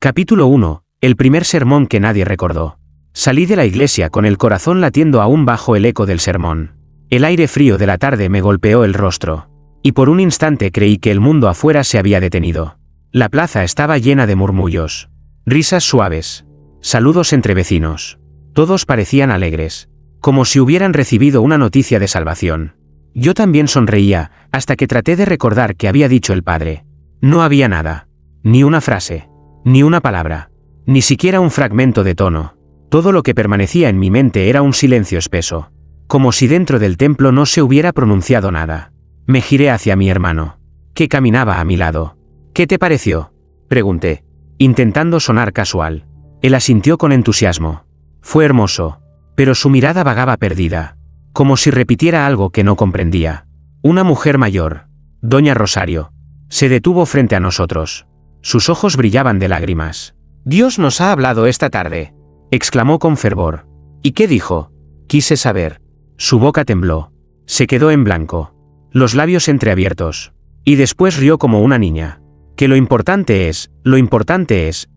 Capítulo 1. El primer sermón que nadie recordó. Salí de la iglesia con el corazón latiendo aún bajo el eco del sermón. El aire frío de la tarde me golpeó el rostro. Y por un instante creí que el mundo afuera se había detenido. La plaza estaba llena de murmullos. Risas suaves. Saludos entre vecinos. Todos parecían alegres. Como si hubieran recibido una noticia de salvación. Yo también sonreía, hasta que traté de recordar qué había dicho el padre. No había nada. Ni una frase. Ni una palabra. Ni siquiera un fragmento de tono. Todo lo que permanecía en mi mente era un silencio espeso. Como si dentro del templo no se hubiera pronunciado nada. Me giré hacia mi hermano, que caminaba a mi lado. ¿Qué te pareció?, pregunté, intentando sonar casual. Él asintió con entusiasmo. Fue hermoso, pero su mirada vagaba perdida, como si repitiera algo que no comprendía. Una mujer mayor, doña Rosario, se detuvo frente a nosotros. Sus ojos brillaban de lágrimas. «Dios nos ha hablado esta tarde», exclamó con fervor. «¿Y qué dijo?», quise saber. Su boca tembló. Se quedó en blanco. Los labios entreabiertos. Y después rió como una niña. «Que lo importante es»,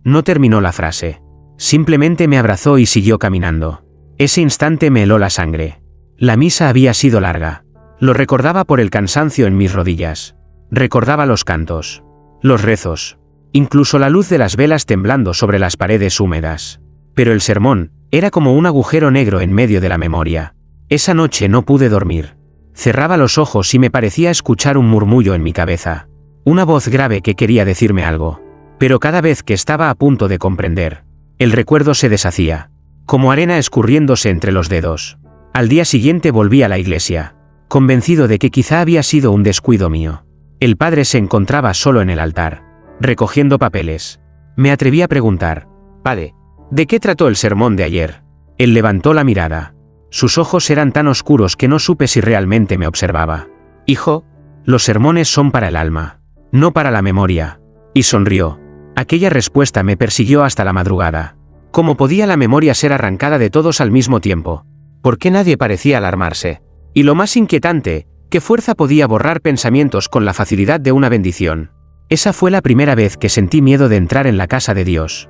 no terminó la frase. Simplemente me abrazó y siguió caminando. Ese instante me heló la sangre. La misa había sido larga. Lo recordaba por el cansancio en mis rodillas. Recordaba los cantos. Los rezos. Incluso la luz de las velas temblando sobre las paredes húmedas. Pero el sermón era como un agujero negro en medio de la memoria. Esa noche no pude dormir. Cerraba los ojos y me parecía escuchar un murmullo en mi cabeza. Una voz grave que quería decirme algo. Pero cada vez que estaba a punto de comprender, el recuerdo se deshacía, como arena escurriéndose entre los dedos. Al día siguiente volví a la iglesia, convencido de que quizá había sido un descuido mío. El padre se encontraba solo en el altar, recogiendo papeles. Me atreví a preguntar: «Padre, ¿de qué trató el sermón de ayer?». Él levantó la mirada. Sus ojos eran tan oscuros que no supe si realmente me observaba. «Hijo, los sermones son para el alma, no para la memoria». Y sonrió. Aquella respuesta me persiguió hasta la madrugada. ¿Cómo podía la memoria ser arrancada de todos al mismo tiempo? ¿Por qué nadie parecía alarmarse? Y lo más inquietante, ¿qué fuerza podía borrar pensamientos con la facilidad de una bendición? Esa fue la primera vez que sentí miedo de entrar en la casa de Dios.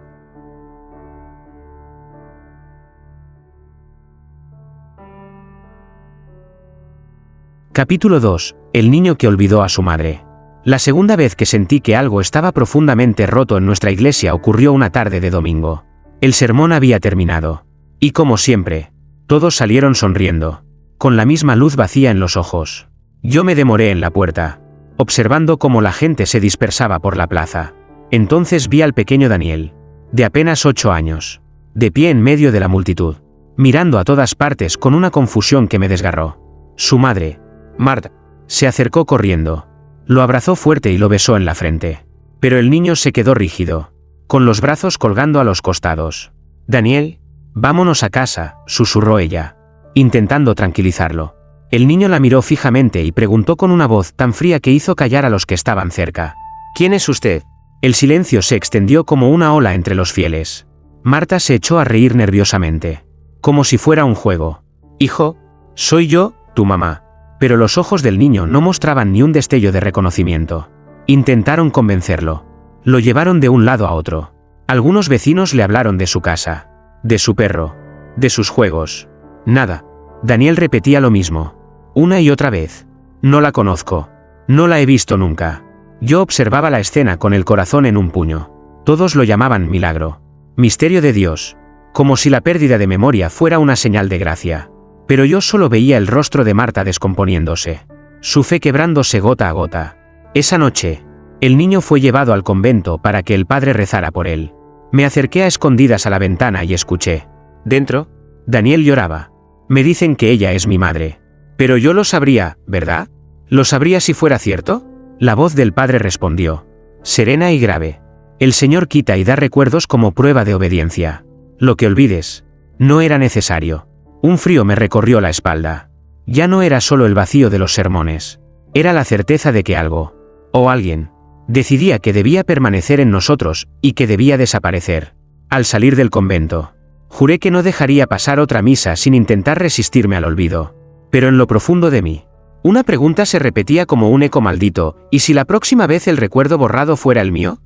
Capítulo 2. El niño que olvidó a su madre. La segunda vez que sentí que algo estaba profundamente roto en nuestra iglesia ocurrió una tarde de domingo. El sermón había terminado. Y como siempre, todos salieron sonriendo, con la misma luz vacía en los ojos. Yo me demoré en la puerta, observando cómo la gente se dispersaba por la plaza. Entonces vi al pequeño Daniel, de apenas 8 años, de pie en medio de la multitud, mirando a todas partes con una confusión que me desgarró. Su madre, Marta, se acercó corriendo. Lo abrazó fuerte y lo besó en la frente. Pero el niño se quedó rígido, con los brazos colgando a los costados. «Daniel, vámonos a casa», susurró ella, intentando tranquilizarlo. El niño la miró fijamente y preguntó con una voz tan fría que hizo callar a los que estaban cerca: «¿Quién es usted?». El silencio se extendió como una ola entre los fieles. Marta se echó a reír nerviosamente, como si fuera un juego. «Hijo, soy yo, tu mamá». Pero los ojos del niño no mostraban ni un destello de reconocimiento. Intentaron convencerlo. Lo llevaron de un lado a otro. Algunos vecinos le hablaron de su casa, de su perro, de sus juegos. Nada. Daniel repetía lo mismo, una y otra vez. «No la conozco. No la he visto nunca». Yo observaba la escena con el corazón en un puño. Todos lo llamaban milagro, misterio de Dios, como si la pérdida de memoria fuera una señal de gracia. Pero yo solo veía el rostro de Marta descomponiéndose, su fe quebrándose gota a gota. Esa noche, el niño fue llevado al convento para que el padre rezara por él. Me acerqué a escondidas a la ventana y escuché. Dentro, Daniel lloraba. «Me dicen que ella es mi madre. Pero yo lo sabría, ¿verdad? ¿Lo sabría si fuera cierto?». La voz del padre respondió, serena y grave: «El Señor quita y da recuerdos como prueba de obediencia. Lo que olvides, no era necesario». Un frío me recorrió la espalda. Ya no era solo el vacío de los sermones. Era la certeza de que algo, o alguien, decidía que debía permanecer en nosotros y que debía desaparecer. Al salir del convento, juré que no dejaría pasar otra misa sin intentar resistirme al olvido. Pero en lo profundo de mí, una pregunta se repetía como un eco maldito: ¿y si la próxima vez el recuerdo borrado fuera el mío?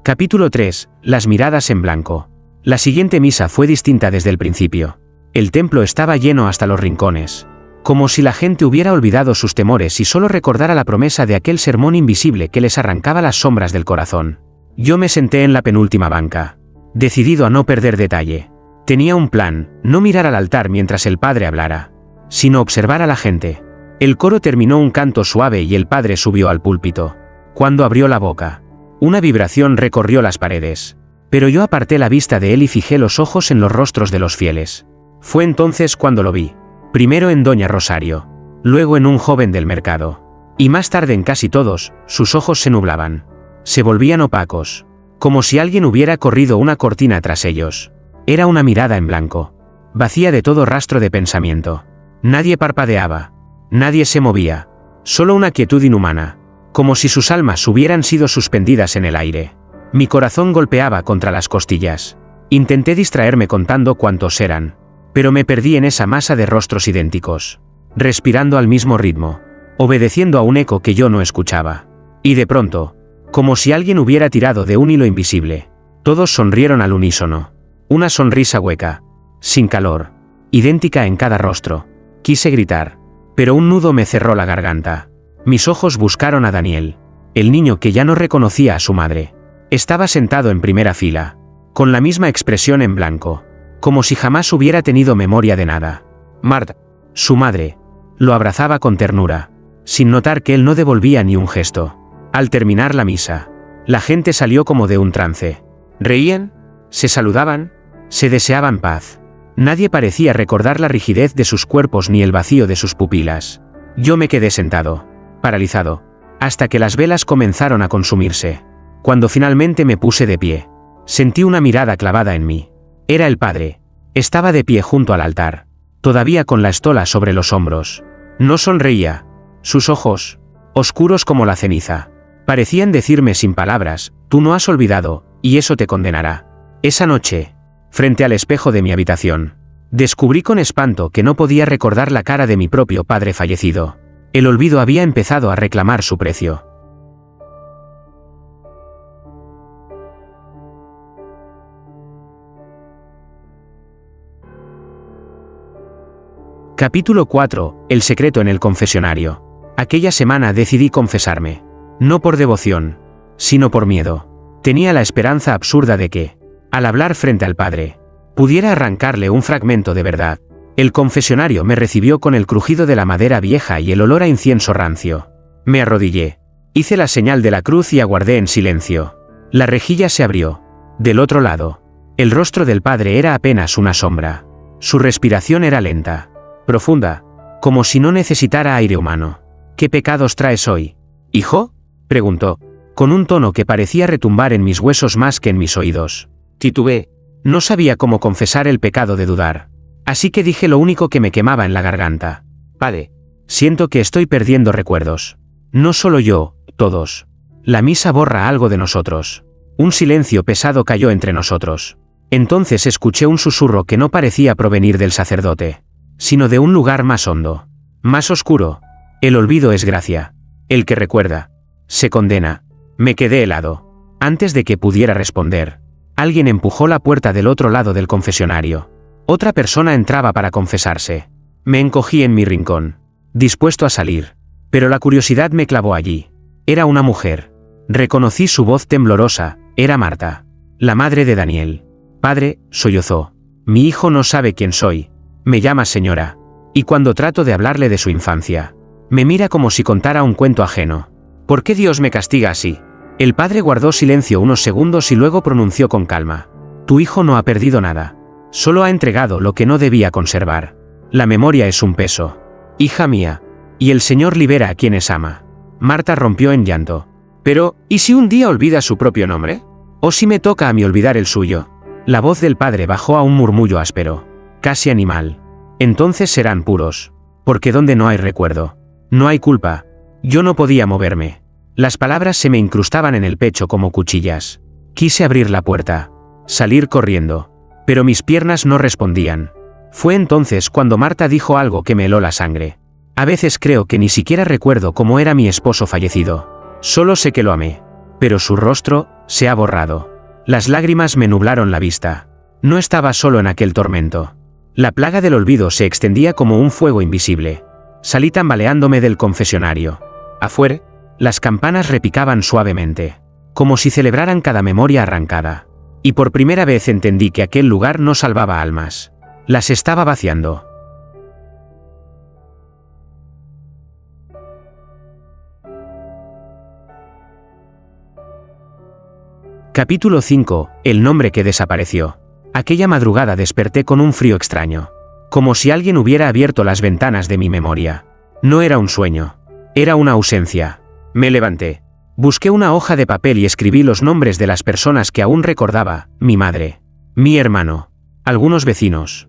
Capítulo 3. Las miradas en blanco. La siguiente misa fue distinta desde el principio. El templo estaba lleno hasta los rincones. Como si la gente hubiera olvidado sus temores y solo recordara la promesa de aquel sermón invisible que les arrancaba las sombras del corazón. Yo me senté en la penúltima banca, decidido a no perder detalle. Tenía un plan: no mirar al altar mientras el padre hablara, sino observar a la gente. El coro terminó un canto suave y el padre subió al púlpito. Cuando abrió la boca, una vibración recorrió las paredes. Pero yo aparté la vista de él y fijé los ojos en los rostros de los fieles. Fue entonces cuando lo vi. Primero en doña Rosario, luego en un joven del mercado. Y más tarde en casi todos. Sus ojos se nublaban. Se volvían opacos, como si alguien hubiera corrido una cortina tras ellos. Era una mirada en blanco, vacía de todo rastro de pensamiento. Nadie parpadeaba, nadie se movía, solo una quietud inhumana, como si sus almas hubieran sido suspendidas en el aire. Mi corazón golpeaba contra las costillas. Intenté distraerme contando cuántos eran, pero me perdí en esa masa de rostros idénticos, respirando al mismo ritmo, obedeciendo a un eco que yo no escuchaba. Y de pronto, como si alguien hubiera tirado de un hilo invisible, todos sonrieron al unísono. Una sonrisa hueca, sin calor, idéntica en cada rostro. Quise gritar, pero un nudo me cerró la garganta. Mis ojos buscaron a Daniel, el niño que ya no reconocía a su madre. Estaba sentado en primera fila, con la misma expresión en blanco, como si jamás hubiera tenido memoria de nada. Marta, su madre, lo abrazaba con ternura, sin notar que él no devolvía ni un gesto. Al terminar la misa, la gente salió como de un trance. Reían, se saludaban, se deseaban paz. Nadie parecía recordar la rigidez de sus cuerpos ni el vacío de sus pupilas. Yo me quedé sentado, paralizado, hasta que las velas comenzaron a consumirse. Cuando finalmente me puse de pie, sentí una mirada clavada en mí. Era el padre. Estaba de pie junto al altar, todavía con la estola sobre los hombros. No sonreía. Sus ojos, oscuros como la ceniza, parecían decirme sin palabras: tú no has olvidado, y eso te condenará. Esa noche, frente al espejo de mi habitación, descubrí con espanto que no podía recordar la cara de mi propio padre fallecido. El olvido había empezado a reclamar su precio. Capítulo 4. El secreto en el confesionario. Aquella semana decidí confesarme. No por devoción, sino por miedo. Tenía la esperanza absurda de que, al hablar frente al padre, pudiera arrancarle un fragmento de verdad. El confesionario me recibió con el crujido de la madera vieja y el olor a incienso rancio. Me arrodillé, hice la señal de la cruz y aguardé en silencio. La rejilla se abrió. Del otro lado, el rostro del padre era apenas una sombra. Su respiración era lenta, profunda, como si no necesitara aire humano. ¿Qué pecados traes hoy, hijo?, preguntó, con un tono que parecía retumbar en mis huesos más que en mis oídos. Titubeé. No sabía cómo confesar el pecado de dudar. Así que dije lo único que me quemaba en la garganta. Padre, siento que estoy perdiendo recuerdos. No solo yo, todos. La misa borra algo de nosotros. Un silencio pesado cayó entre nosotros. Entonces escuché un susurro que no parecía provenir del sacerdote, sino de un lugar más hondo, más oscuro. El olvido es gracia. El que recuerda, se condena. Me quedé helado. Antes de que pudiera responder, alguien empujó la puerta del otro lado del confesionario. Otra persona entraba para confesarse. Me encogí en mi rincón, dispuesto a salir. Pero la curiosidad me clavó allí. Era una mujer. Reconocí su voz temblorosa. Era Marta, la madre de Daniel. Padre, sollozó. Mi hijo no sabe quién soy. Me llama señora. Y cuando trato de hablarle de su infancia, me mira como si contara un cuento ajeno. ¿Por qué Dios me castiga así? El padre guardó silencio unos segundos y luego pronunció con calma. Tu hijo no ha perdido nada. Solo ha entregado lo que no debía conservar. La memoria es un peso, hija mía. Y el Señor libera a quienes ama. Marta rompió en llanto. Pero, ¿y si un día olvida su propio nombre? ¿O si me toca a mí olvidar el suyo? La voz del padre bajó a un murmullo áspero, casi animal. Entonces serán puros. Porque donde no hay recuerdo, no hay culpa. Yo no podía moverme. Las palabras se me incrustaban en el pecho como cuchillas. Quise abrir la puerta, salir corriendo, pero mis piernas no respondían. Fue entonces cuando Marta dijo algo que me heló la sangre. A veces creo que ni siquiera recuerdo cómo era mi esposo fallecido. Solo sé que lo amé. Pero su rostro, Se ha borrado. Las lágrimas me nublaron la vista. No estaba solo en aquel tormento. La plaga del olvido se extendía como un fuego invisible. Salí tambaleándome del confesionario. Afuera, las campanas repicaban suavemente, como si celebraran cada memoria arrancada. Y por primera vez entendí que aquel lugar no salvaba almas. Las estaba vaciando. Capítulo 5. El nombre que desapareció. Aquella madrugada desperté con un frío extraño. Como si alguien hubiera abierto las ventanas de mi memoria. No era un sueño. Era una ausencia. Me levanté. Busqué una hoja de papel y escribí los nombres de las personas que aún recordaba: mi madre, mi hermano, algunos vecinos.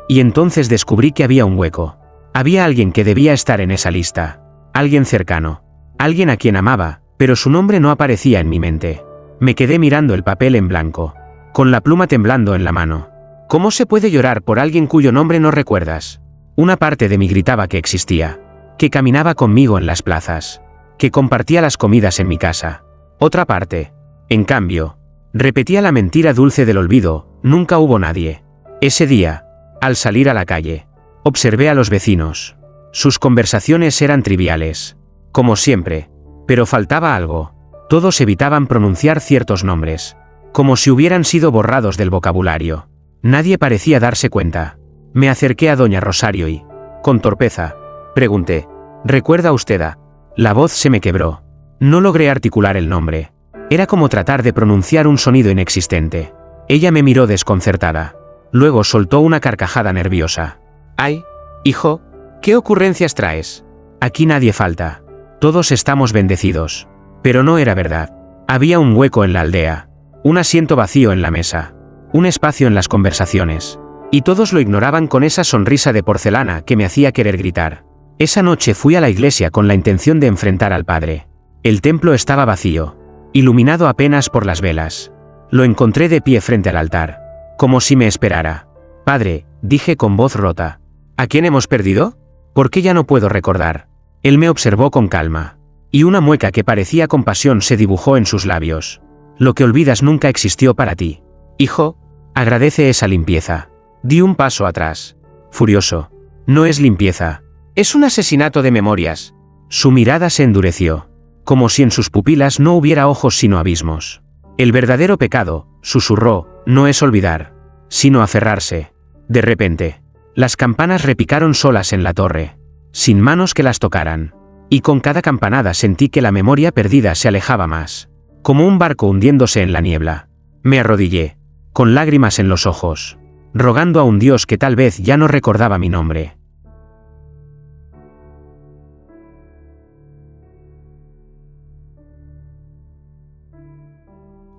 Y entonces descubrí que había un hueco. Había alguien que debía estar en esa lista. Alguien cercano. Alguien a quien amaba, pero su nombre no aparecía en mi mente. Me quedé mirando el papel en blanco, con la pluma temblando en la mano. ¿Cómo se puede llorar por alguien cuyo nombre no recuerdas? Una parte de mí gritaba que existía, que caminaba conmigo en las plazas, que compartía las comidas en mi casa. Otra parte, en cambio, repetía la mentira dulce del olvido: nunca hubo nadie. Ese día, al salir a la calle, observé a los vecinos. Sus conversaciones eran triviales, como siempre, pero faltaba algo. Todos evitaban pronunciar ciertos nombres, como si hubieran sido borrados del vocabulario. Nadie parecía darse cuenta. Me acerqué a doña Rosario y, con torpeza, pregunté: ¿recuerda usted a...? La voz se me quebró. No logré articular el nombre. Era como tratar de pronunciar un sonido inexistente. Ella me miró desconcertada. Luego soltó una carcajada nerviosa. «Ay, hijo, ¿qué ocurrencias traes? Aquí nadie falta. Todos estamos bendecidos». Pero no era verdad. Había un hueco en la aldea, un asiento vacío en la mesa, un espacio en las conversaciones. Y todos lo ignoraban con esa sonrisa de porcelana que me hacía querer gritar. Esa noche fui a la iglesia con la intención de enfrentar al padre. El templo estaba vacío, iluminado apenas por las velas. Lo encontré de pie frente al altar, como si me esperara. «Padre», dije con voz rota, «¿a quién hemos perdido? ¿Por qué ya no puedo recordar?» Él me observó con calma, y una mueca que parecía compasión se dibujó en sus labios. «Lo que olvidas nunca existió para ti. Hijo, agradece esa limpieza». Di un paso atrás, furioso. «No es limpieza. Es un asesinato de memorias». Su mirada se endureció, como si en sus pupilas no hubiera ojos sino abismos. «El verdadero pecado», susurró, «no es olvidar, sino aferrarse». De repente, las campanas repicaron solas en la torre, sin manos que las tocaran. Y con cada campanada sentí que la memoria perdida se alejaba más, como un barco hundiéndose en la niebla. Me arrodillé, con lágrimas en los ojos, rogando a un Dios que tal vez ya no recordaba mi nombre.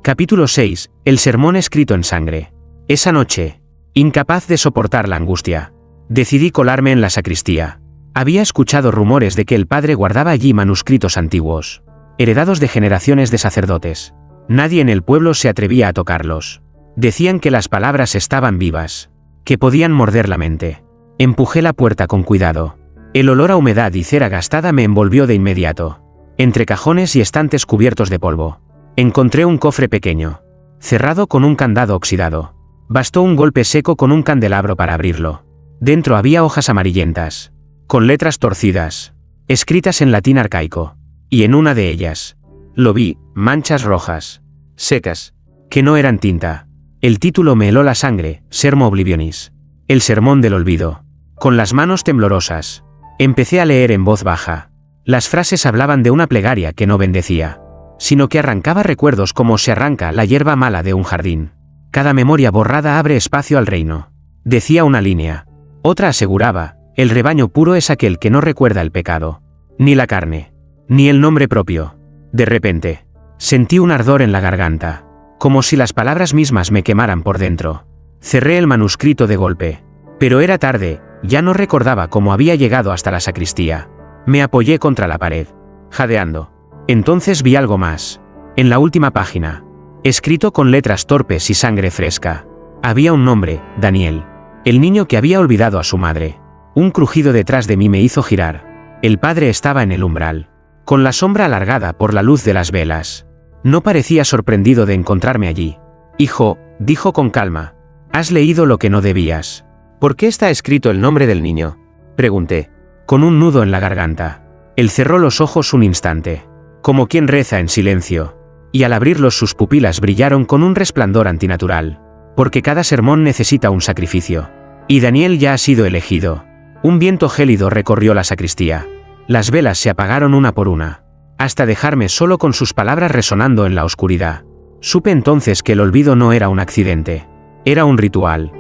Capítulo 6. El sermón escrito en sangre. Esa noche, incapaz de soportar la angustia, decidí colarme en la sacristía. Había escuchado rumores de que el padre guardaba allí manuscritos antiguos, heredados de generaciones de sacerdotes. Nadie en el pueblo se atrevía a tocarlos. Decían que las palabras estaban vivas, que podían morder la mente. Empujé la puerta con cuidado. El olor a humedad y cera gastada me envolvió de inmediato. Entre cajones y estantes cubiertos de polvo, encontré un cofre pequeño, cerrado con un candado oxidado. Bastó un golpe seco con un candelabro para abrirlo. Dentro había hojas amarillentas, con letras torcidas, escritas en latín arcaico, y en una de ellas, lo vi, manchas rojas, secas, que no eran tinta. El título me heló la sangre: Sermo Oblivionis, el sermón del olvido. Con las manos temblorosas, empecé a leer en voz baja. Las frases hablaban de una plegaria que no bendecía, sino que arrancaba recuerdos como se arranca la hierba mala de un jardín. Cada memoria borrada abre espacio al reino, decía una línea. Otra aseguraba: el rebaño puro es aquel que no recuerda el pecado, ni la carne, ni el nombre propio. De repente, sentí un ardor en la garganta, como si las palabras mismas me quemaran por dentro. Cerré el manuscrito de golpe. Pero era tarde, ya no recordaba cómo había llegado hasta la sacristía. Me apoyé contra la pared, jadeando. Entonces vi algo más. En la última página, escrito con letras torpes y sangre fresca, había un nombre: Daniel, el niño que había olvidado a su madre. Un crujido detrás de mí me hizo girar. El padre estaba en el umbral, con la sombra alargada por la luz de las velas. No parecía sorprendido de encontrarme allí. Hijo, dijo con calma, has leído lo que no debías. ¿Por qué está escrito el nombre del niño? Pregunté, con un nudo en la garganta. Él cerró los ojos un instante, como quien reza en silencio, y al abrirlos sus pupilas brillaron con un resplandor antinatural, porque cada sermón necesita un sacrificio. Y Daniel ya ha sido elegido. Un viento gélido recorrió la sacristía. Las velas se apagaron una por una, hasta dejarme solo con sus palabras resonando en la oscuridad. Supe entonces que el olvido no era un accidente, era un ritual.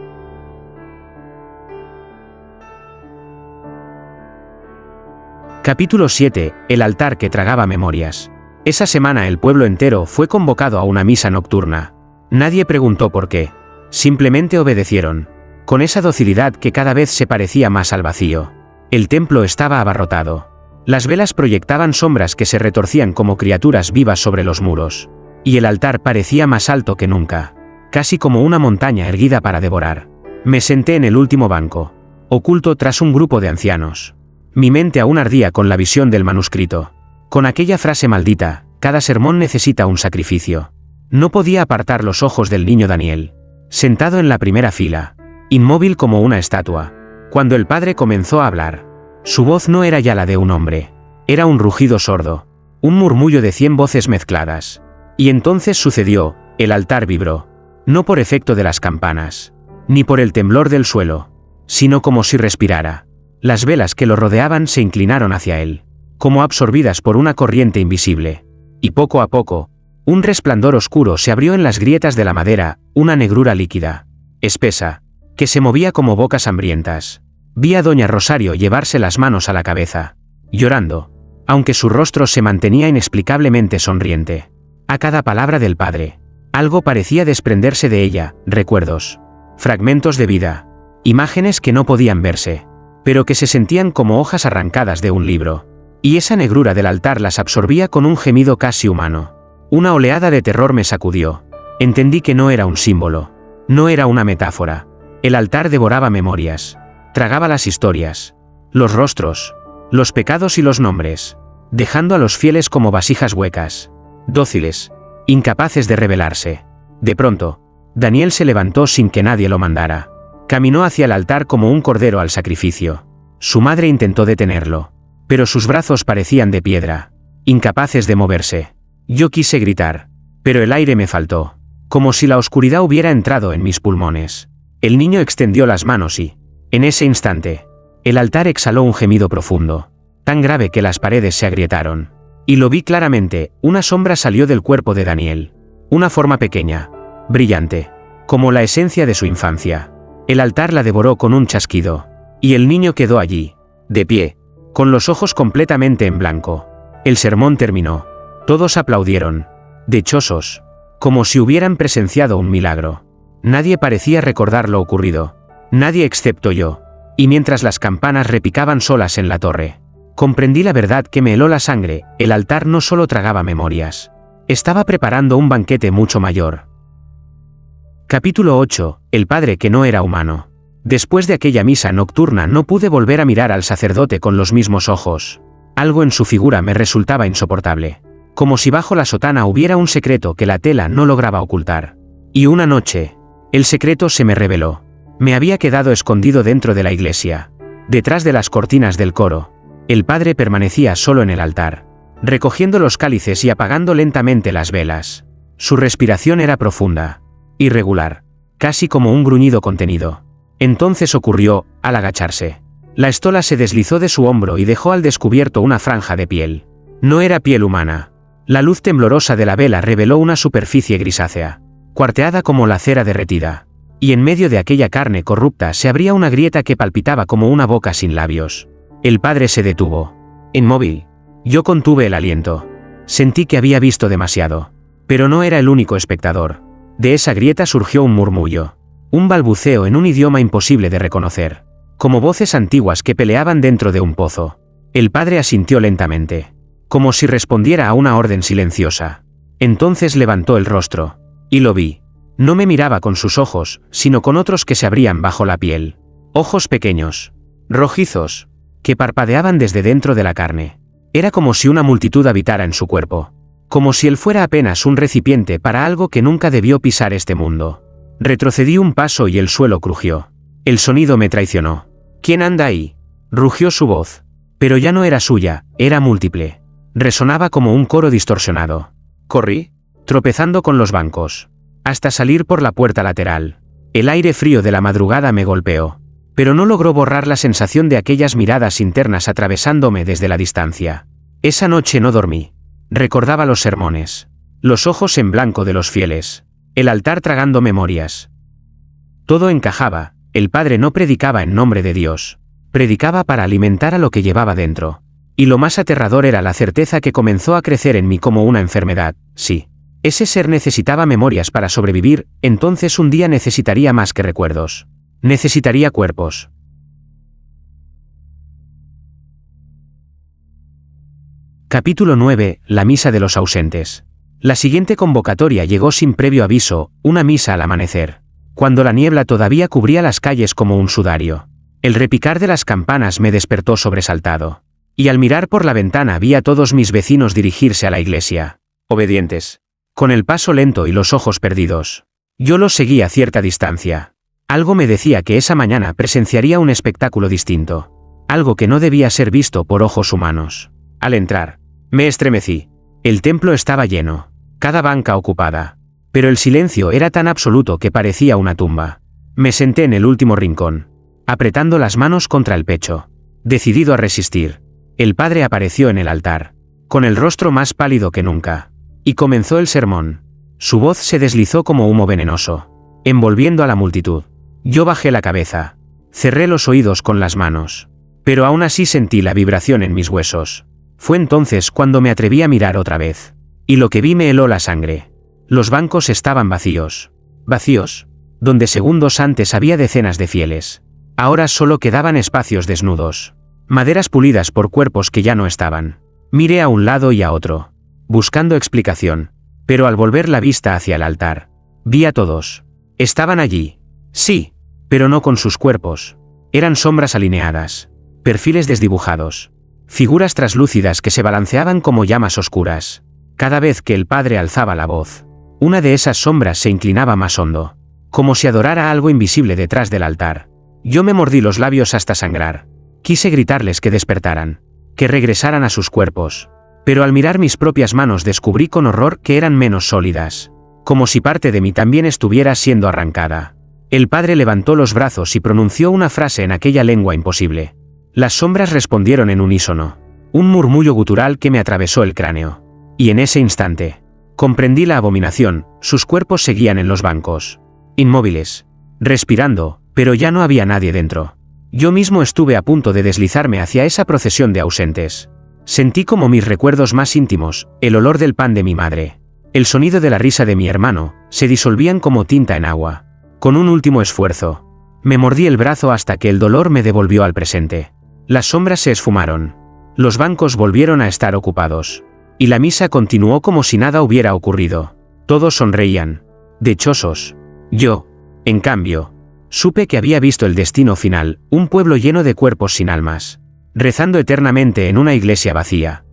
Capítulo 7. El altar que tragaba memorias. Esa semana el pueblo entero fue convocado a una misa nocturna. Nadie preguntó por qué. Simplemente obedecieron, con esa docilidad que cada vez se parecía más al vacío. El templo estaba abarrotado. Las velas proyectaban sombras que se retorcían como criaturas vivas sobre los muros. Y el altar parecía más alto que nunca, casi como una montaña erguida para devorar. Me senté en el último banco, oculto tras un grupo de ancianos. Mi mente aún ardía con la visión del manuscrito. Con aquella frase maldita, cada sermón necesita un sacrificio. No podía apartar los ojos del niño Daniel, sentado en la primera fila, inmóvil como una estatua. Cuando el padre comenzó a hablar, su voz no era ya la de un hombre, era un rugido sordo, un murmullo de 100 voces mezcladas. Y entonces sucedió, el altar vibró, no por efecto de las campanas, ni por el temblor del suelo, sino como si respirara. Las velas que lo rodeaban se inclinaron hacia él, como absorbidas por una corriente invisible. Y poco a poco, un resplandor oscuro se abrió en las grietas de la madera, una negrura líquida, espesa, que se movía como bocas hambrientas. Vi a doña Rosario llevarse las manos a la cabeza, llorando, aunque su rostro se mantenía inexplicablemente sonriente. A cada palabra del padre, algo parecía desprenderse de ella, recuerdos, fragmentos de vida, imágenes que no podían verse, pero que se sentían como hojas arrancadas de un libro. Y esa negrura del altar las absorbía con un gemido casi humano. Una oleada de terror me sacudió. Entendí que no era un símbolo, no era una metáfora. El altar devoraba memorias, tragaba las historias, los rostros, los pecados y los nombres, dejando a los fieles como vasijas huecas, dóciles, incapaces de rebelarse. De pronto, Daniel se levantó sin que nadie lo mandara. Caminó hacia el altar como un cordero al sacrificio. Su madre intentó detenerlo, pero sus brazos parecían de piedra, incapaces de moverse. Yo quise gritar, pero el aire me faltó, como si la oscuridad hubiera entrado en mis pulmones. El niño extendió las manos y, en ese instante, el altar exhaló un gemido profundo, tan grave que las paredes se agrietaron. Y lo vi claramente, una sombra salió del cuerpo de Daniel. Una forma pequeña, brillante, como la esencia de su infancia. El altar la devoró con un chasquido, y el niño quedó allí, de pie, con los ojos completamente en blanco. El sermón terminó. Todos aplaudieron, dichosos, como si hubieran presenciado un milagro. Nadie parecía recordar lo ocurrido, nadie excepto yo. Y mientras las campanas repicaban solas en la torre, comprendí la verdad que me heló la sangre. El altar no solo tragaba memorias, estaba preparando un banquete mucho mayor. Capítulo 8. El padre que no era humano. Después de aquella misa nocturna no pude volver a mirar al sacerdote con los mismos ojos. Algo en su figura me resultaba insoportable, como si bajo la sotana hubiera un secreto que la tela no lograba ocultar. Y una noche, el secreto se me reveló. Me había quedado escondido dentro de la iglesia, detrás de las cortinas del coro. El padre permanecía solo en el altar, recogiendo los cálices y apagando lentamente las velas. Su respiración era profunda, irregular, casi como un gruñido contenido. Entonces ocurrió, al agacharse, la estola se deslizó de su hombro y dejó al descubierto una franja de piel. No era piel humana. La luz temblorosa de la vela reveló una superficie grisácea, cuarteada como la cera derretida. Y en medio de aquella carne corrupta se abría una grieta que palpitaba como una boca sin labios. El padre se detuvo, inmóvil. Yo contuve el aliento. Sentí que había visto demasiado. Pero no era el único espectador. De esa grieta surgió un murmullo, un balbuceo en un idioma imposible de reconocer, como voces antiguas que peleaban dentro de un pozo. El padre asintió lentamente, como si respondiera a una orden silenciosa. Entonces levantó el rostro, y lo vi. No me miraba con sus ojos, sino con otros que se abrían bajo la piel. Ojos pequeños, rojizos, que parpadeaban desde dentro de la carne. Era como si una multitud habitara en su cuerpo. como si él fuera apenas un recipiente para algo que nunca debió pisar este mundo. Retrocedí un paso y el suelo crujió. El sonido me traicionó. ¿Quién anda ahí?, rugió su voz. Pero ya no era suya, era múltiple. Resonaba como un coro distorsionado. Corrí, tropezando con los bancos, hasta salir por la puerta lateral. El aire frío de la madrugada me golpeó, pero no logró borrar la sensación de aquellas miradas internas atravesándome desde la distancia. Esa noche no dormí. Recordaba los sermones, los ojos en blanco de los fieles, el altar tragando memorias. Todo encajaba. El padre no predicaba en nombre de Dios, predicaba para alimentar a lo que llevaba dentro. Y lo más aterrador era la certeza que comenzó a crecer en mí como una enfermedad. Sí, ese ser necesitaba memorias para sobrevivir, entonces un día necesitaría más que recuerdos. Necesitaría cuerpos. Capítulo 9. La misa de los ausentes. La siguiente convocatoria llegó sin previo aviso, una misa al amanecer, cuando la niebla todavía cubría las calles como un sudario. El repicar de las campanas me despertó sobresaltado. Y al mirar por la ventana vi a todos mis vecinos dirigirse a la iglesia, obedientes, con el paso lento y los ojos perdidos. Yo los seguí a cierta distancia. Algo me decía que esa mañana presenciaría un espectáculo distinto, algo que no debía ser visto por ojos humanos. Al entrar, me estremecí. El templo estaba lleno, cada banca ocupada, pero el silencio era tan absoluto que parecía una tumba. Me senté en el último rincón, apretando las manos contra el pecho, decidido a resistir. El padre apareció en el altar, con el rostro más pálido que nunca, y comenzó el sermón. Su voz se deslizó como humo venenoso, envolviendo a la multitud. Yo bajé la cabeza, cerré los oídos con las manos, pero aún así sentí la vibración en mis huesos. Fue entonces cuando me atreví a mirar otra vez, y lo que vi me heló la sangre. Los bancos estaban vacíos, donde segundos antes había decenas de fieles. Ahora solo quedaban espacios desnudos, maderas pulidas por cuerpos que ya no estaban. Miré a un lado y a otro, buscando explicación, pero al volver la vista hacia el altar, vi a todos. Estaban allí, sí, pero no con sus cuerpos. Eran sombras alineadas, perfiles desdibujados, figuras traslúcidas que se balanceaban como llamas oscuras. Cada vez que el padre alzaba la voz, una de esas sombras se inclinaba más hondo, como si adorara algo invisible detrás del altar. Yo me mordí los labios hasta sangrar. Quise gritarles que despertaran, que regresaran a sus cuerpos, pero al mirar mis propias manos descubrí con horror que eran menos sólidas, como si parte de mí también estuviera siendo arrancada. El padre levantó los brazos y pronunció una frase en aquella lengua imposible. Las sombras respondieron en unísono, un murmullo gutural que me atravesó el cráneo. Y en ese instante, comprendí la abominación. Sus cuerpos seguían en los bancos, inmóviles, respirando, pero ya no había nadie dentro. Yo mismo estuve a punto de deslizarme hacia esa procesión de ausentes. Sentí como mis recuerdos más íntimos, el olor del pan de mi madre, el sonido de la risa de mi hermano, se disolvían como tinta en agua. Con un último esfuerzo, me mordí el brazo hasta que el dolor me devolvió al presente. Las sombras se esfumaron. Los bancos volvieron a estar ocupados. Y la misa continuó como si nada hubiera ocurrido. Todos sonreían, dichosos. Yo, en cambio, supe que había visto el destino final, un pueblo lleno de cuerpos sin almas, rezando eternamente en una iglesia vacía.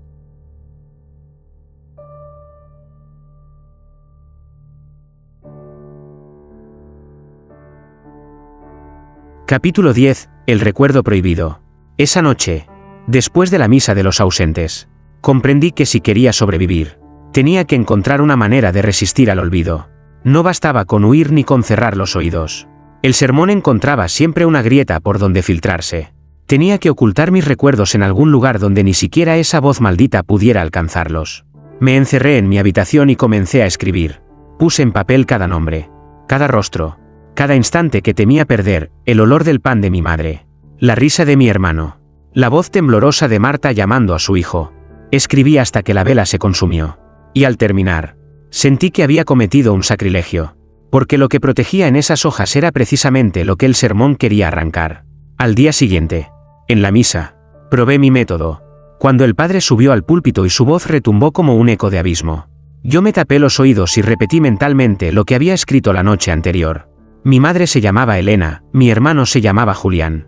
Capítulo 10. El recuerdo prohibido. Esa noche, después de la misa de los ausentes, comprendí que si quería sobrevivir, tenía que encontrar una manera de resistir al olvido. No bastaba con huir ni con cerrar los oídos. El sermón encontraba siempre una grieta por donde filtrarse. Tenía que ocultar mis recuerdos en algún lugar donde ni siquiera esa voz maldita pudiera alcanzarlos. Me encerré en mi habitación y comencé a escribir. Puse en papel cada nombre, cada rostro, cada instante que temía perder, el olor del pan de mi madre, la risa de mi hermano, la voz temblorosa de Marta llamando a su hijo. Escribí hasta que la vela se consumió. Y al terminar, sentí que había cometido un sacrilegio, porque lo que protegía en esas hojas era precisamente lo que el sermón quería arrancar. Al día siguiente, en la misa, probé mi método. Cuando el padre subió al púlpito y su voz retumbó como un eco de abismo, yo me tapé los oídos y repetí mentalmente lo que había escrito la noche anterior. Mi madre se llamaba Elena, mi hermano se llamaba Julián.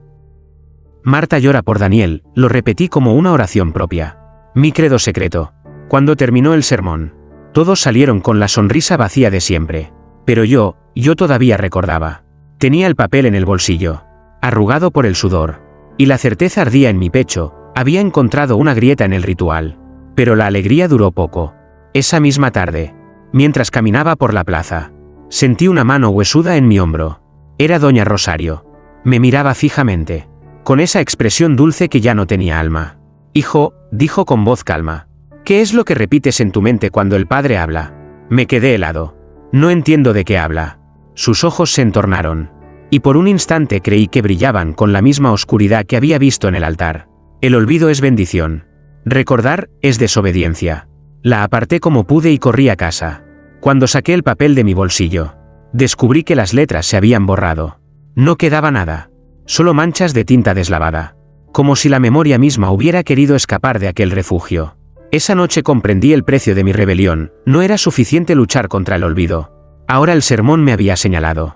Marta llora por Daniel, lo repetí como una oración propia. Mi credo secreto. Cuando terminó el sermón, Todos salieron con la sonrisa vacía de siempre. Pero yo todavía recordaba. Tenía el papel en el bolsillo, arrugado por el sudor, y la certeza ardía en mi pecho. Había encontrado una grieta en el ritual. Pero la alegría duró poco. Esa misma tarde, mientras caminaba por la plaza, sentí una mano huesuda en mi hombro. Era doña Rosario. Me miraba fijamente, con esa expresión dulce que ya no tenía alma. «Hijo», dijo con voz calma, «¿qué es lo que repites en tu mente cuando el padre habla?» Me quedé helado. No entiendo de qué habla. Sus ojos se entornaron, y por un instante creí que brillaban con la misma oscuridad que había visto en el altar. El olvido es bendición. Recordar es desobediencia. La aparté como pude y corrí a casa. Cuando saqué el papel de mi bolsillo, descubrí que las letras se habían borrado. No quedaba nada, solo manchas de tinta deslavada, como si la memoria misma hubiera querido escapar de aquel refugio. Esa noche comprendí el precio de mi rebelión. No era suficiente luchar contra el olvido. Ahora el sermón me había señalado.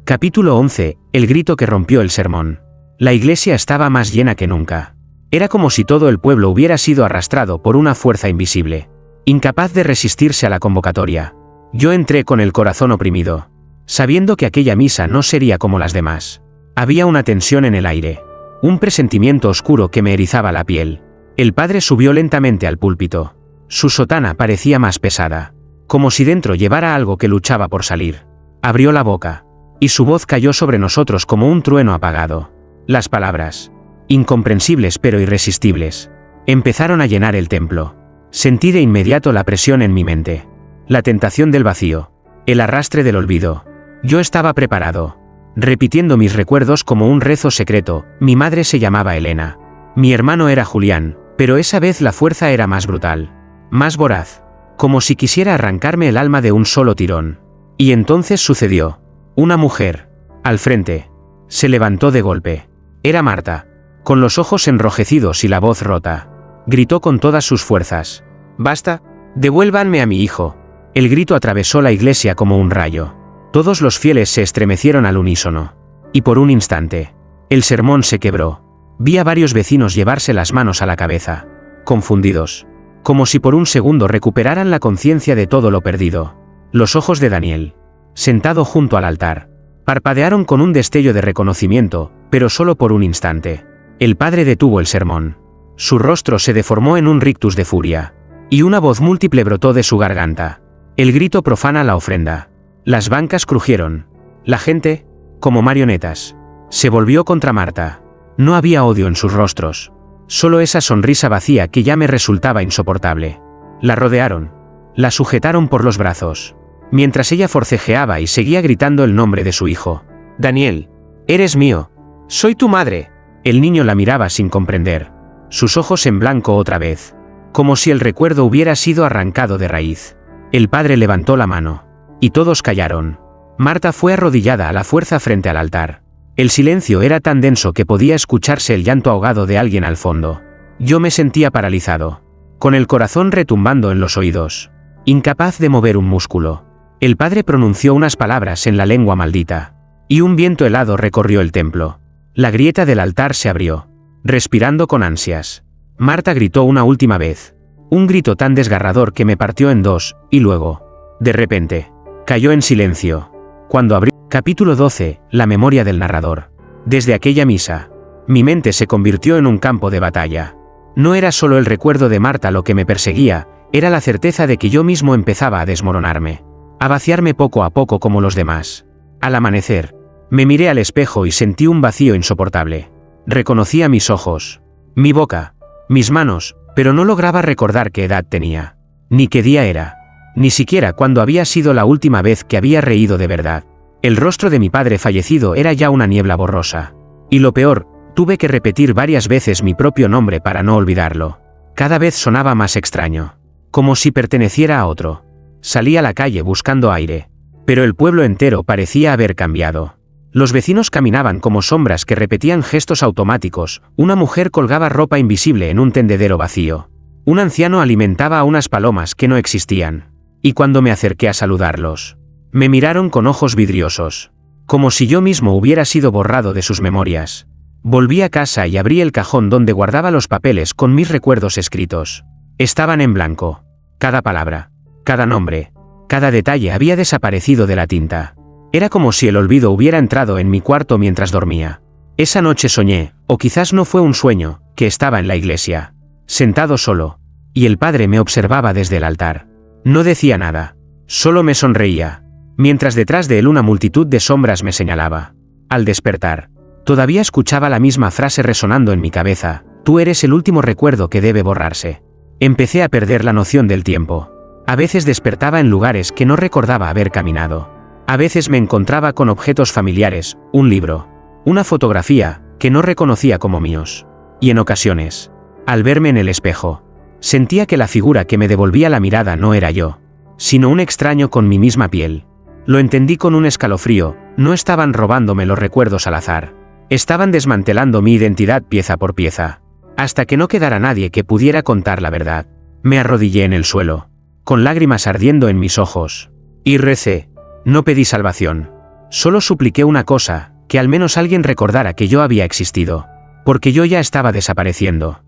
Capítulo 11. El grito que rompió el sermón. La iglesia estaba más llena que nunca. Era como si todo el pueblo hubiera sido arrastrado por una fuerza invisible, incapaz de resistirse a la convocatoria. Yo entré con el corazón oprimido, sabiendo que aquella misa no sería como las demás. Había una tensión en el aire, un presentimiento oscuro que me erizaba la piel. El padre subió lentamente al púlpito. Su sotana parecía más pesada, como si dentro llevara algo que luchaba por salir. Abrió la boca, y su voz cayó sobre nosotros como un trueno apagado. Las palabras, incomprensibles pero irresistibles, empezaron a llenar el templo. Sentí de inmediato la presión en mi mente, la tentación del vacío, el arrastre del olvido. Yo estaba preparado, repitiendo mis recuerdos como un rezo secreto. Mi madre se llamaba Elena. Mi hermano era Julián, pero esa vez la fuerza era más brutal, más voraz, como si quisiera arrancarme el alma de un solo tirón. Y entonces sucedió. Una mujer, al frente, se levantó de golpe. Era Marta, con los ojos enrojecidos y la voz rota. Gritó con todas sus fuerzas: «¡Basta! ¡Devuélvanme a mi hijo!». El grito atravesó la iglesia como un rayo. Todos los fieles se estremecieron al unísono. Y por un instante, el sermón se quebró. Vi a varios vecinos llevarse las manos a la cabeza, confundidos, como si por un segundo recuperaran la conciencia de todo lo perdido. Los ojos de Daniel, sentado junto al altar, parpadearon con un destello de reconocimiento, pero solo por un instante. El padre detuvo el sermón. Su rostro se deformó en un rictus de furia, y una voz múltiple brotó de su garganta. El grito profana la ofrenda. Las bancas crujieron. La gente, como marionetas, se volvió contra Marta. No había odio en sus rostros, solo esa sonrisa vacía que ya me resultaba insoportable. La rodearon, la sujetaron por los brazos, mientras ella forcejeaba y seguía gritando el nombre de su hijo. «Daniel, eres mío. Soy tu madre». El niño la miraba sin comprender, sus ojos en blanco otra vez, como si el recuerdo hubiera sido arrancado de raíz. El padre levantó la mano, y todos callaron. Marta fue arrodillada a la fuerza frente al altar. El silencio era tan denso que podía escucharse el llanto ahogado de alguien al fondo. Yo me sentía paralizado, con el corazón retumbando en los oídos, incapaz de mover un músculo. El padre pronunció unas palabras en la lengua maldita, y un viento helado recorrió el templo. La grieta del altar se abrió, respirando con ansias. Marta gritó una última vez, un grito tan desgarrador que me partió en dos, y luego, de repente, cayó en silencio. Cuando abrió. Capítulo 12. La memoria del narrador. Desde aquella misa, mi mente se convirtió en un campo de batalla. No era solo el recuerdo de Marta lo que me perseguía, era la certeza de que yo mismo empezaba a desmoronarme, a vaciarme poco a poco como los demás. Al amanecer, me miré al espejo y sentí un vacío insoportable. Reconocía mis ojos, mi boca, mis manos, pero no lograba recordar qué edad tenía, ni qué día era, ni siquiera cuándo había sido la última vez que había reído de verdad. El rostro de mi padre fallecido era ya una niebla borrosa. Y lo peor, tuve que repetir varias veces mi propio nombre para no olvidarlo. Cada vez sonaba más extraño, como si perteneciera a otro. Salí a la calle buscando aire, pero el pueblo entero parecía haber cambiado. Los vecinos caminaban como sombras que repetían gestos automáticos. Una mujer colgaba ropa invisible en un tendedero vacío. Un anciano alimentaba a unas palomas que no existían. Y cuando me acerqué a saludarlos, me miraron con ojos vidriosos, como si yo mismo hubiera sido borrado de sus memorias. Volví a casa y abrí el cajón donde guardaba los papeles con mis recuerdos escritos. Estaban en blanco. Cada palabra, cada nombre, cada detalle había desaparecido de la tinta. Era como si el olvido hubiera entrado en mi cuarto mientras dormía. Esa noche soñé, o quizás no fue un sueño, que estaba en la iglesia, sentado solo, y el padre me observaba desde el altar. No decía nada, solo me sonreía, mientras detrás de él una multitud de sombras me señalaba. Al despertar, todavía escuchaba la misma frase resonando en mi cabeza: tú eres el último recuerdo que debe borrarse. Empecé a perder la noción del tiempo. A veces despertaba en lugares que no recordaba haber caminado. A veces me encontraba con objetos familiares, un libro, una fotografía, que no reconocía como míos. Y en ocasiones, al verme en el espejo, sentía que la figura que me devolvía la mirada no era yo, sino un extraño con mi misma piel. Lo entendí con un escalofrío: no estaban robándome los recuerdos al azar. Estaban desmantelando mi identidad pieza por pieza, hasta que no quedara nadie que pudiera contar la verdad. Me arrodillé en el suelo, con lágrimas ardiendo en mis ojos, y recé. No pedí salvación. Solo supliqué una cosa: que al menos alguien recordara que yo había existido, porque yo ya estaba desapareciendo.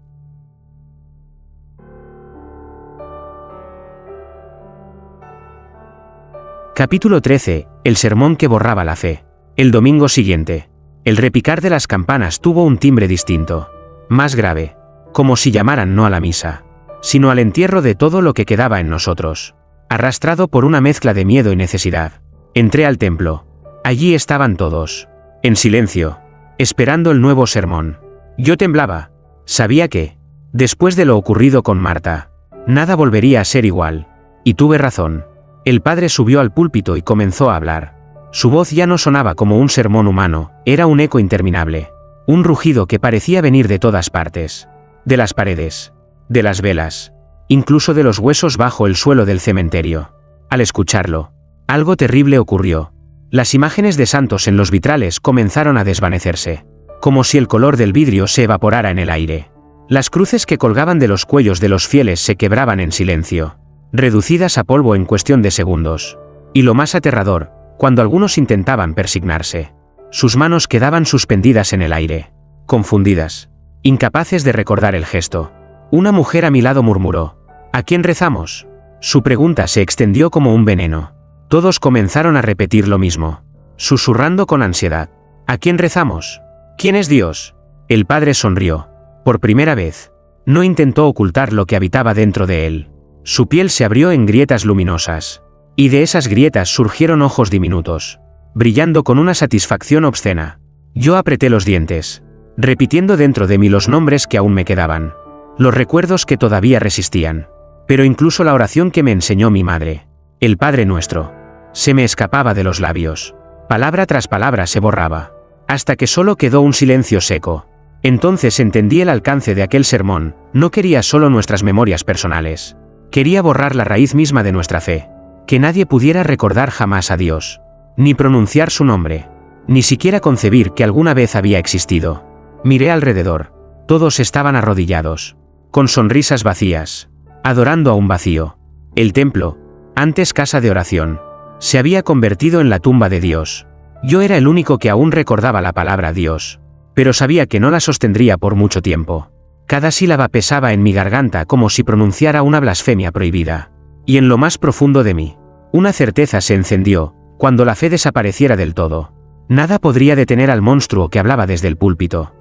Capítulo 13. El sermón que borraba la fe. El domingo siguiente, el repicar de las campanas tuvo un timbre distinto, más grave, como si llamaran no a la misa, sino al entierro de todo lo que quedaba en nosotros. Arrastrado por una mezcla de miedo y necesidad, entré al templo. Allí estaban todos, en silencio, esperando el nuevo sermón. Yo temblaba. Sabía que, después de lo ocurrido con Marta, nada volvería a ser igual. Y tuve razón. El padre subió al púlpito y comenzó a hablar. Su voz ya no sonaba como un sermón humano, era un eco interminable. Un rugido que parecía venir de todas partes. De las paredes, de las velas, incluso de los huesos bajo el suelo del cementerio. Al escucharlo, algo terrible ocurrió. Las imágenes de santos en los vitrales comenzaron a desvanecerse, como si el color del vidrio se evaporara en el aire. Las cruces que colgaban de los cuellos de los fieles se quebraban en silencio, reducidas a polvo en cuestión de segundos. Y lo más aterrador, cuando algunos intentaban persignarse, sus manos quedaban suspendidas en el aire, confundidas, incapaces de recordar el gesto. Una mujer a mi lado murmuró: ¿a quién rezamos? Su pregunta se extendió como un veneno. Todos comenzaron a repetir lo mismo, susurrando con ansiedad: ¿a quién rezamos? ¿Quién es Dios? El padre sonrió. Por primera vez, no intentó ocultar lo que habitaba dentro de él. Su piel se abrió en grietas luminosas, y de esas grietas surgieron ojos diminutos, brillando con una satisfacción obscena. Yo apreté los dientes, repitiendo dentro de mí los nombres que aún me quedaban, los recuerdos que todavía resistían, pero incluso la oración que me enseñó mi madre, el Padre Nuestro, se me escapaba de los labios. Palabra tras palabra se borraba, hasta que solo quedó un silencio seco. Entonces entendí el alcance de aquel sermón. No quería solo nuestras memorias personales, quería borrar la raíz misma de nuestra fe, que nadie pudiera recordar jamás a Dios, ni pronunciar su nombre, ni siquiera concebir que alguna vez había existido. Miré alrededor. Todos estaban arrodillados, con sonrisas vacías, adorando a un vacío. El templo, antes casa de oración, se había convertido en la tumba de Dios. Yo era el único que aún recordaba la palabra Dios, pero sabía que no la sostendría por mucho tiempo. Cada sílaba pesaba en mi garganta como si pronunciara una blasfemia prohibida. Y en lo más profundo de mí, una certeza se encendió: cuando la fe desapareciera del todo, nada podría detener al monstruo que hablaba desde el púlpito.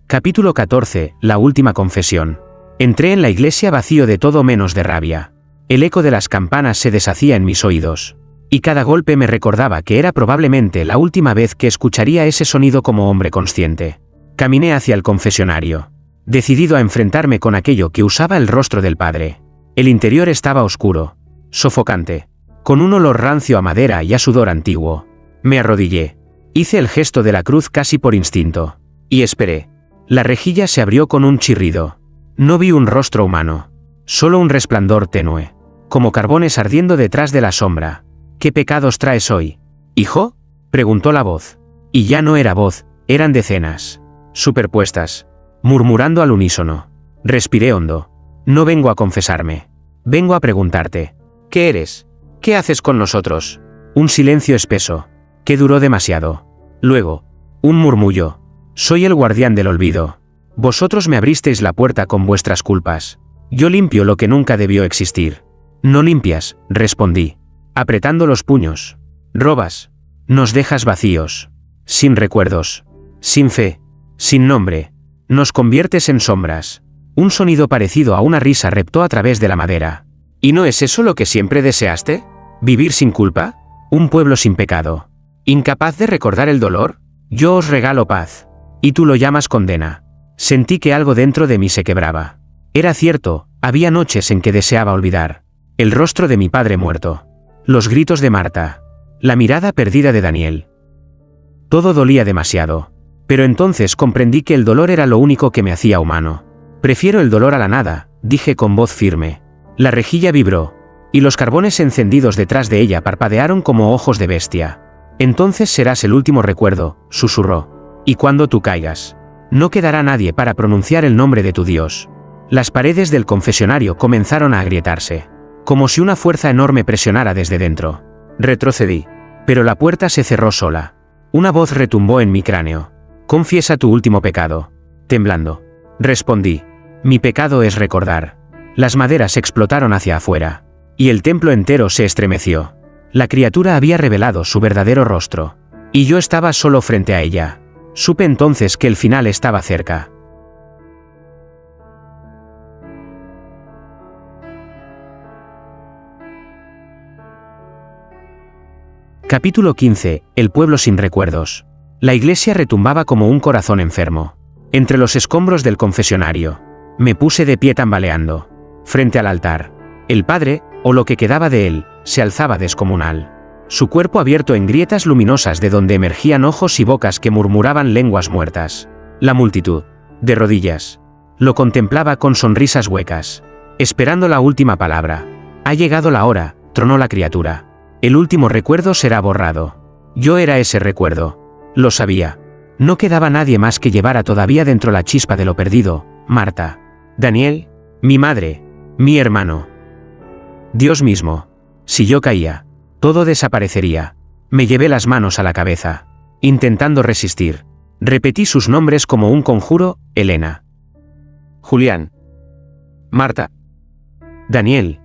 Capítulo 14. La última confesión. Entré en la iglesia vacío de todo menos de rabia. El eco de las campanas se deshacía en mis oídos, y cada golpe me recordaba que era probablemente la última vez que escucharía ese sonido como hombre consciente. Caminé hacia el confesionario, decidido a enfrentarme con aquello que usaba el rostro del padre. El interior estaba oscuro, sofocante, con un olor rancio a madera y a sudor antiguo. Me arrodillé, hice el gesto de la cruz casi por instinto, y esperé. La rejilla se abrió con un chirrido. No vi un rostro humano, solo un resplandor tenue, como carbones ardiendo detrás de la sombra. ¿Qué pecados traes hoy, hijo?, preguntó la voz. Y ya no era voz, eran decenas, superpuestas, murmurando al unísono. Respiré hondo. No vengo a confesarme. Vengo a preguntarte. ¿Qué eres? ¿Qué haces con nosotros? Un silencio espeso, que duró demasiado. Luego, un murmullo. Soy el guardián del olvido. Vosotros me abristeis la puerta con vuestras culpas. Yo limpio lo que nunca debió existir. No limpias, respondí, apretando los puños. Robas. Nos dejas vacíos. Sin recuerdos. Sin fe. Sin nombre. Nos conviertes en sombras. Un sonido parecido a una risa reptó a través de la madera. ¿Y no es eso lo que siempre deseaste? ¿Vivir sin culpa? ¿Un pueblo sin pecado? ¿Incapaz de recordar el dolor? Yo os regalo paz. Y tú lo llamas condena. Sentí que algo dentro de mí se quebraba. Era cierto, había noches en que deseaba olvidar. El rostro de mi padre muerto. Los gritos de Marta. La mirada perdida de Daniel. Todo dolía demasiado. Pero entonces comprendí que el dolor era lo único que me hacía humano. Prefiero el dolor a la nada, dije con voz firme. La rejilla vibró, y los carbones encendidos detrás de ella parpadearon como ojos de bestia. Entonces serás el último recuerdo, susurró. Y cuando tú caigas, no quedará nadie para pronunciar el nombre de tu Dios. Las paredes del confesionario comenzaron a agrietarse, como si una fuerza enorme presionara desde dentro. Retrocedí, pero la puerta se cerró sola. Una voz retumbó en mi cráneo. Confiesa tu último pecado. Temblando, respondí. Mi pecado es recordar. Las maderas explotaron hacia afuera, y el templo entero se estremeció. La criatura había revelado su verdadero rostro, y yo estaba solo frente a ella. Supe entonces que el final estaba cerca. Capítulo 15. El pueblo sin recuerdos. La iglesia retumbaba como un corazón enfermo. Entre los escombros del confesionario, me puse de pie tambaleando. Frente al altar, el padre, o lo que quedaba de él, se alzaba descomunal. Su cuerpo abierto en grietas luminosas de donde emergían ojos y bocas que murmuraban lenguas muertas. La multitud, de rodillas, lo contemplaba con sonrisas huecas, esperando la última palabra. Ha llegado la hora, tronó la criatura. El último recuerdo será borrado. Yo era ese recuerdo. Lo sabía. No quedaba nadie más que llevara todavía dentro la chispa de lo perdido. Marta, Daniel, mi madre, mi hermano. Dios mismo. Si yo caía, todo desaparecería. Me llevé las manos a la cabeza, intentando resistir. Repetí sus nombres como un conjuro: Elena, Julián, Marta, Daniel.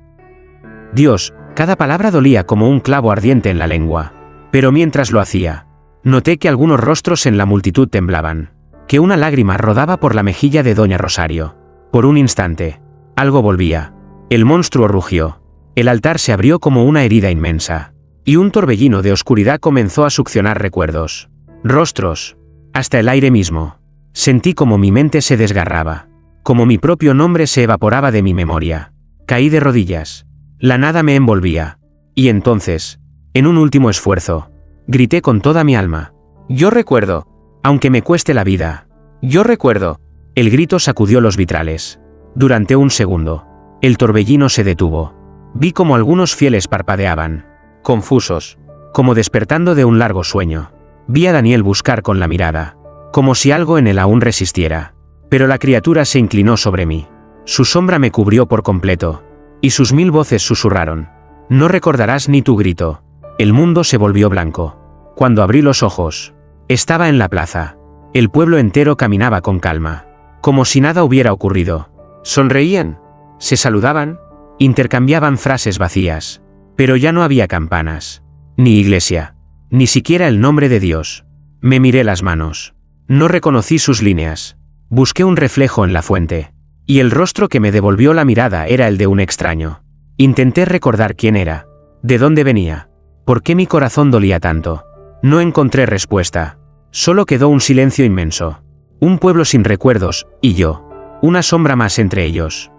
Dios, cada palabra dolía como un clavo ardiente en la lengua. Pero mientras lo hacía, noté que algunos rostros en la multitud temblaban, que una lágrima rodaba por la mejilla de doña Rosario. Por un instante, algo volvía. El monstruo rugió. El altar se abrió como una herida inmensa, y un torbellino de oscuridad comenzó a succionar recuerdos, rostros, hasta el aire mismo. Sentí como mi mente se desgarraba, como mi propio nombre se evaporaba de mi memoria. Caí de rodillas. La nada me envolvía. Y entonces, en un último esfuerzo, grité con toda mi alma. Yo recuerdo, aunque me cueste la vida. Yo recuerdo. El grito sacudió los vitrales. Durante un segundo, el torbellino se detuvo. Vi como algunos fieles parpadeaban, confusos, como despertando de un largo sueño. Vi a Daniel buscar con la mirada, como si algo en él aún resistiera. Pero la criatura se inclinó sobre mí. Su sombra me cubrió por completo, y sus 1000 voces susurraron. No recordarás ni tu grito. El mundo se volvió blanco. Cuando abrí los ojos, estaba en la plaza. El pueblo entero caminaba con calma, como si nada hubiera ocurrido. Sonreían, se saludaban, intercambiaban frases vacías. Pero ya no había campanas, ni iglesia, ni siquiera el nombre de Dios. Me miré las manos. No reconocí sus líneas. Busqué un reflejo en la fuente, y el rostro que me devolvió la mirada era el de un extraño. Intenté recordar quién era, de dónde venía, por qué mi corazón dolía tanto. No encontré respuesta. Solo quedó un silencio inmenso. Un pueblo sin recuerdos, y yo, una sombra más entre ellos.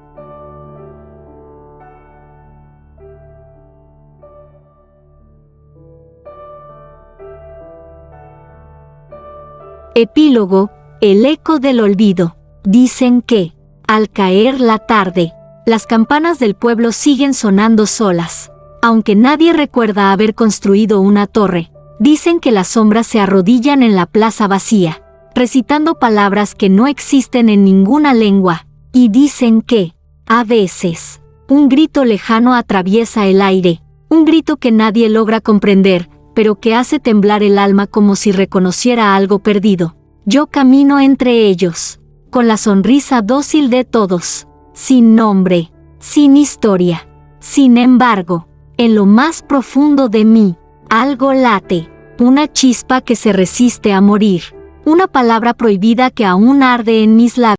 Epílogo. El eco del olvido. Dicen que, al caer la tarde, las campanas del pueblo siguen sonando solas. Aunque nadie recuerda haber construido una torre, dicen que las sombras se arrodillan en la plaza vacía, recitando palabras que no existen en ninguna lengua, y dicen que, A veces, un grito lejano atraviesa el aire, un grito que nadie logra comprender, pero que hace temblar el alma como si reconociera algo perdido. Yo camino entre ellos, con la sonrisa dócil de todos, sin nombre, sin historia. Sin embargo, en lo más profundo de mí, algo late, una chispa que se resiste a morir, una palabra prohibida que aún arde en mis labios.